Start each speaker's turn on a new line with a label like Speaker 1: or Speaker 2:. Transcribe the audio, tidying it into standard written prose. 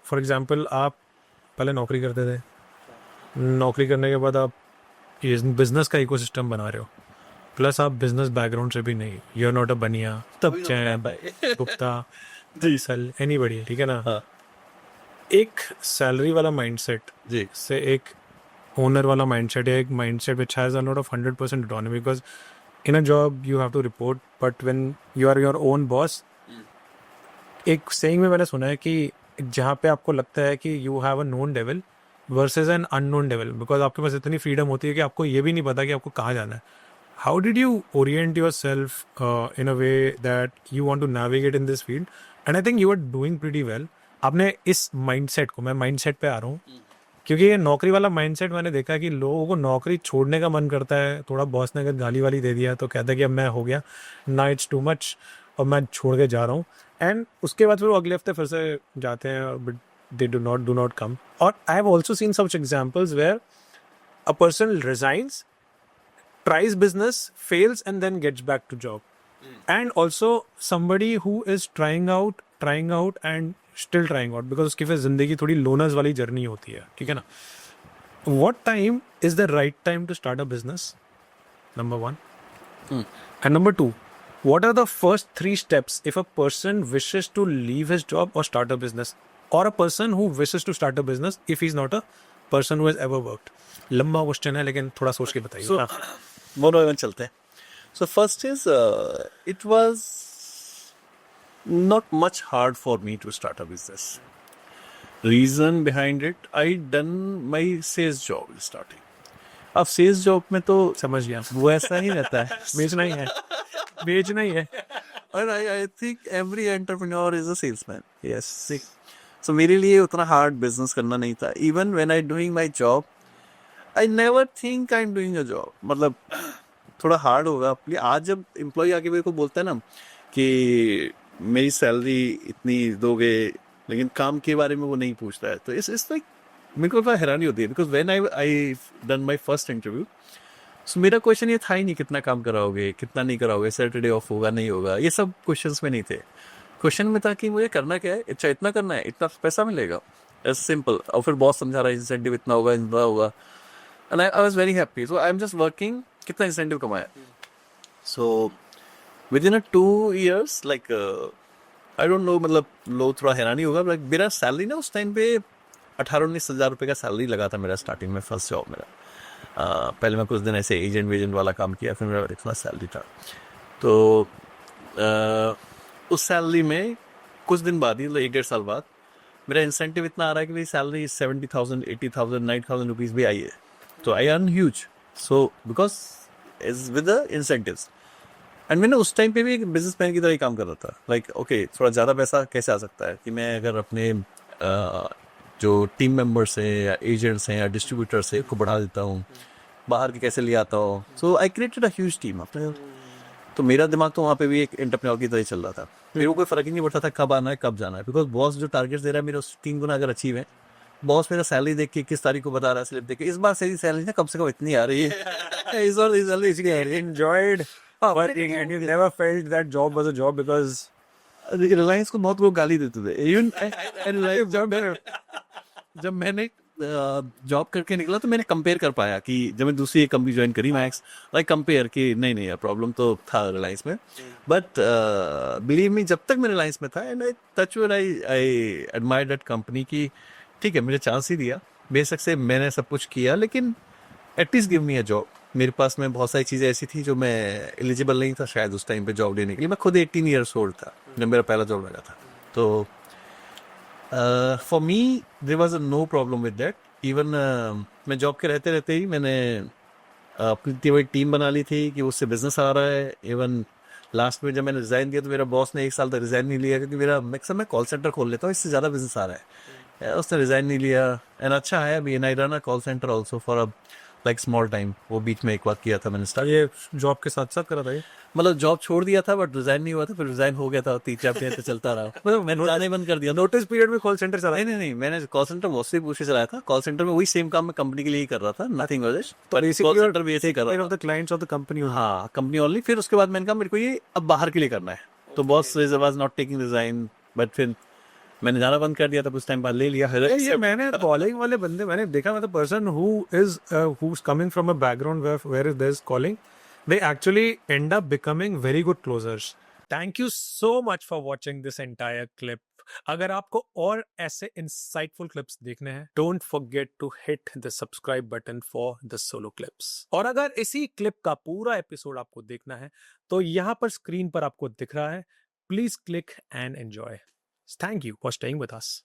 Speaker 1: For example आप पहले नौकरी करते थे, नौकरी करने के बाद आप ये बिजनेस का इकोसिस्टम बना रहे हो, प्लस आप बिजनेस बैकग्राउंड से भी नहीं, यू आर नॉट अ बनिया तब जैन गुप्ता सल एनीबडी, ठीक है ना।
Speaker 2: हाँ
Speaker 1: एक सैलरी वाला माइंडसेट
Speaker 2: जी
Speaker 1: से एक ओनर वाला माइंडसेट, या एक mindset which has a lot of 100% autonomy, because in a job you have to report, but when you are your own boss, एक सेइंग में मैंने सुना है कि जहाँ पे आपको लगता है कि you have a known devil versus an unknown devil, because आपके पास इतनी फ्रीडम होती है कि आपको ये भी नहीं पता कि आपको कहाँ जाना है. How did you orient yourself in a way that you want to navigate in this field, and I think you are doing pretty well. आपने इस माइंडसेट को, मैं माइंडसेट पे आ रहा हूँ, क्योंकि ये नौकरी वाला माइंडसेट मैंने देखा है कि लोगों को नौकरी छोड़ने का मन करता है, थोड़ा बॉस ने अगर गाली वाली दे दिया तो कहता है कि अब मैं हो गया ना, इट्स टू मच और मैं छोड़ के जा रहा हूँ. एंड उसके बाद फिर वो अगले हफ्ते फिर से जाते हैं, but they do not come. और I have also seen such examples where a person resigns, tries business, fails, and then gets back to job. And also somebody who is trying out and still trying out, because उसकी फिर जिंदगी थोड़ी loners वाली journey होती है, ठीक है ना. What time is the right time to start a business? Number one. And number two, what are the first 3 steps if a person wishes to leave his job or start a business, or a person who wishes to start a business if he's not a person who has ever worked? लंबा question है, लेकिन थोड़ा सोच के बताइए.
Speaker 2: So one by one चलते हैं. So first is it was not much hard for me to start a business. Reason behind it, I done my sales job starting. अब सेल्स जॉब में तो
Speaker 1: समझ गया,
Speaker 2: वो ऐसा ही रहता है.
Speaker 1: बेचना ही है, बेचना ही है.
Speaker 2: और I think every entrepreneur is a salesman. Yes. So मेरे लिए उतना हार्ड बिजनेस करना नहीं था. Even when I doing my job, I never think I am doing a job. मतलब थोड़ा हार्ड होगा. आज जब एम्प्लॉय आके मेरे को बोलता है ना कि मेरी सैलरी इतनी दोगे, लेकिन काम के बारे में वो नहीं पूछता है, तो इस लाइक मेरे को थोड़ा हैरानी होती है. Because when I done my first interview, so मेरा क्वेश्चन ये था ही नहीं कितना काम कराओगे, कितना नहीं कराओगे, सैटरडे ऑफ होगा नहीं होगा, ये सब क्वेश्चंस में नहीं थे. क्वेश्चन में था कि मुझे करना क्या है. अच्छा, इतना करना है, इतना पैसा मिलेगा, एज सिंपल. और फिर बॉस समझा रहा है इंसेंटिव इतना होगा, इतना होगा. And I was very happy. So I am just working. कितना इंसेंटिव कमाया. So with in 2 years, like I don't know, मतलब लोग थोड़ा हैरानी होगा, लाइक मेरा सैलरी ना उस टाइम पे 18-19 हज़ार रुपये का सैलरी लगा था मेरा स्टार्टिंग में, फर्स्ट जॉब मेरा. पहले मैं कुछ दिन ऐसे एजेंट वेजेंट वाला काम किया, फिर मेरा इतना सैलरी था. तो उस सैलरी में कुछ दिन बाद ही, 1-1.5 साल बाद, मेरा इंसेंटिव इतना आ रहा है कि मेरी सैलरी 70,000, 80,000, 90,000 रुपीज़ भी आई है. तो I earn huge. So because is with the incentives. And मैंने उस टाइम पे भी एक बिजनेसमैन की तरह ही काम कर रहा था. लाइक ओके, थोड़ा ज़्यादा पैसा कैसे आ सकता है कि मैं अगर अपने जो टीम मेंबर्स हैं या एजेंट्स हैं या डिस्ट्रीब्यूटर्स हैं को बढ़ा देता हूँ, बाहर के कैसे ले आता हूँ. So I created a huge team अपने. तो मेरा दिमाग तो वहाँ पे भी एक एंटरप्रेन्योर की तरह चल रहा था. मेरे को कोई फर्क ही नहीं पड़ता था कब आना है कब जाना है, बिकॉज बॉस जो टारगेट्स दे रहा है मेरे उस 3 गुना अगर अचीव है. बॉस मेरा सैलरी देख के 21 तारीख को बता रहा है, स्लिप देख के, इस बार सैलरी ना कम से कम इतनी आ रही है. इस बार सैलरी इसलिए
Speaker 1: Enjoyed working, and you never felt that job was a job because
Speaker 2: Reliance को बहुत लोग गाली देते थे. इवन जब मैंने जॉब करके निकला तो मैंने कंपेयर कर पाया कि जब मैं दूसरी एक कंपनी ज्वाइन करी, मैक्स, लाइक कंपेयर कि नहीं यार, प्रॉब्लम तो था रिलायंस में. बट बिलीव मी, जब तक मैं रिलायंस में था, and I touch wood, I admire that company की ठीक है, मुझे चांस ही दिया. बेशक से मैंने सब कुछ किया, लेकिन at least give me a job. मेरे पास में बहुत सारी चीज़ें ऐसी थी जो मैं एलिजिबल नहीं था शायद उस टाइम पे जॉब लेने के लिए. मैं खुद 18 ईयर्स ओल्ड था जब मेरा पहला जॉब लगा था. तो for me there was no problem with that. Even मैं जॉब के रहते रहते ही मैंने अपनी इतनी बड़ी टीम बना ली थी कि उससे बिजनेस आ रहा है. इवन लास्ट में जब मैंने रिजाइन दिया तो मेरा बॉस ने 1 साल तक रिजाइन नहीं लिया, क्योंकि मेरा मैक्सिमम मैं कॉल सेंटर खोल लेता हूँ, इससे ज़्यादा बिजनेस आ रहा है. उसने रिजाइन नहीं लिया. एंड अच्छा है, अभी I run a call centre also for a like small time. वो बीच में एक बार किया था मैंने स्टार्ट.
Speaker 1: ये जॉब के साथ साथ करा था ये.
Speaker 2: मतलब जॉब छोड़ दिया था बट रिजाइन नहीं हुआ था, फिर रिजाइन हो गया था, 3-4 महीने चलता रहा. मतलब मैंने जाने बंद कर दिया.
Speaker 1: नोटिस पीरियड में कॉल सेंटर चला.
Speaker 2: नहीं, मैंने कॉल सेंटर बहुत से पूछ के चलाया था. कॉल सेंटर में वही सेम काम मैं कंपनी के लिए ही कर रहा था, नथिंग वाज इट.
Speaker 1: तो
Speaker 2: कॉल सेंटर भी ऐसे ही कर रहा था.
Speaker 1: Of the clients of the company.
Speaker 2: हाँ, कंपनी ओनली. फिर उसके बाद मैंने कहा मेरे को ये अब बाहर के लिए करना है. तो boss was not taking resign. But फिर मैंने जाना बंद कर दिया था, कुछ टाइम बाद ले लिया।
Speaker 1: ये मैंने कॉलिंग वाले बंदे मैंने देखा, मतलब person who's coming from a background where there's calling, they actually end up becoming very good closers. Thank you so much for watching this entire clip. अगर आपको और ऐसे insightful clips देखने हैं, don't forget to hit the subscribe button for the solo clips. और अगर इसी clip का पूरा एपिसोड आपको देखना है, तो यहाँ पर स्क्रीन पर आपको दिख रहा है, please click and enjoy. Thank you for staying with us.